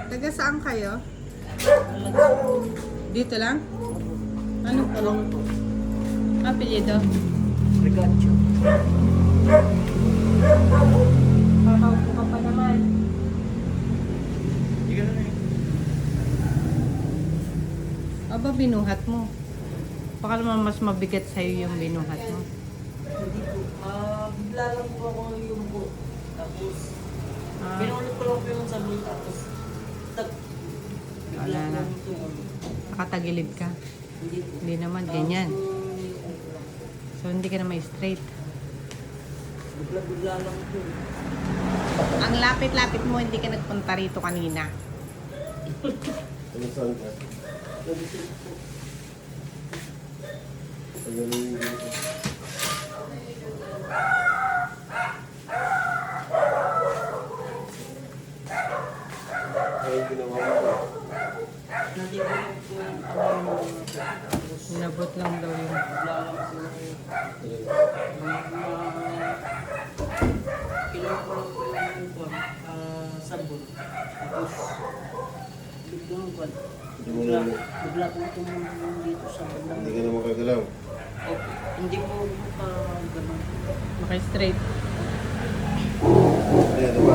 Taga saan kayo? Dito lang? Ano po? Apelyido? Regacho. Kakaupo ka pa naman. Hindi ka na eh. Aba, binuhat mo. Baka naman mas mabigat sa'yo yung binuhat mo. Hindi po. Bigla lang po ako yung po. Tapos, Ah, pinunod ko lang po yung sabon. Tapos, tag. Wala Bigla na. lang po yung nakatagilid ka. hindi po. Hindi naman, ganyan. Tapos, So, hindi ka na may straight. bigla lang po. Ang lapit-lapit mo, hindi ka nagpunta rito kanina. Ano saan ka? Nag-isip po. Ano yung dito? Ano yung ginawa mo? Nandito lang po yung tapos, Nabot lang daw yun. bigla lang po. Kinuha ko lang po yung sabon. Tapos, biglang kwan. Hindi mo na, Bigla po tumulong dito sa bandang. hindi ka na makagalaw. Opo. Hindi po ganun. Maka-straight. Ayan, diba?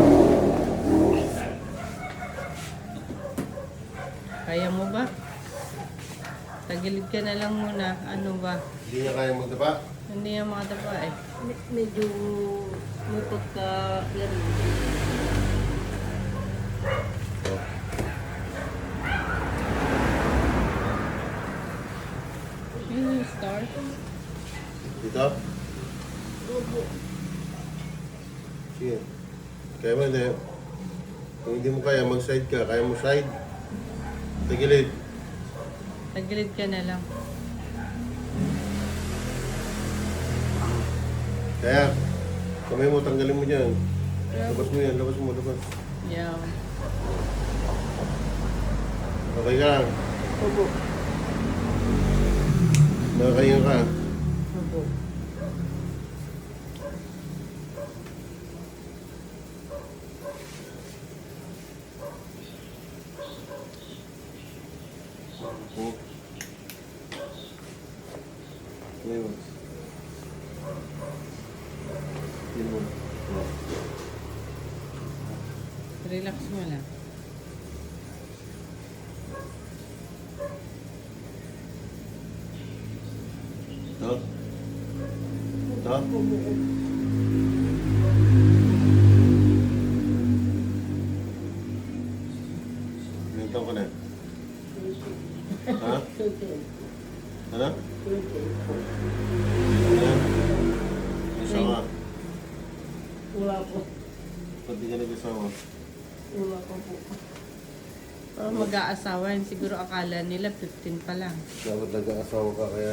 Kaya mo ba? Tagilid ka na lang muna. Ano ba? Hindi niya kaya magdapa. Hindi yung mga tapa eh. Medyo may pagka yan. Oh. Yun yung start. Dito? Sige. Kaya mo hindi. Kung hindi mo kaya, mag-side ka. Kaya mo side. Tagilid. Tagilid ka na lang. Kaya, kamay mo, tanggalin mo dyan. Labas mo yan, labas mo, labas. Yeah. Okay ka lang. Opo. Nakakaya ka. Opo. Oh. Ngayon. Yun mo. Relax mo lang. Ito? Ito? Ilang taon ka na? Ha? Ano? Ayan. Isa ka. Wala po. Ba't di ka nag-asawa? Wala po po. Pero mag-aasawa yun. Siguro akala nila 15 pa lang. Dapat nag-asawa ka kaya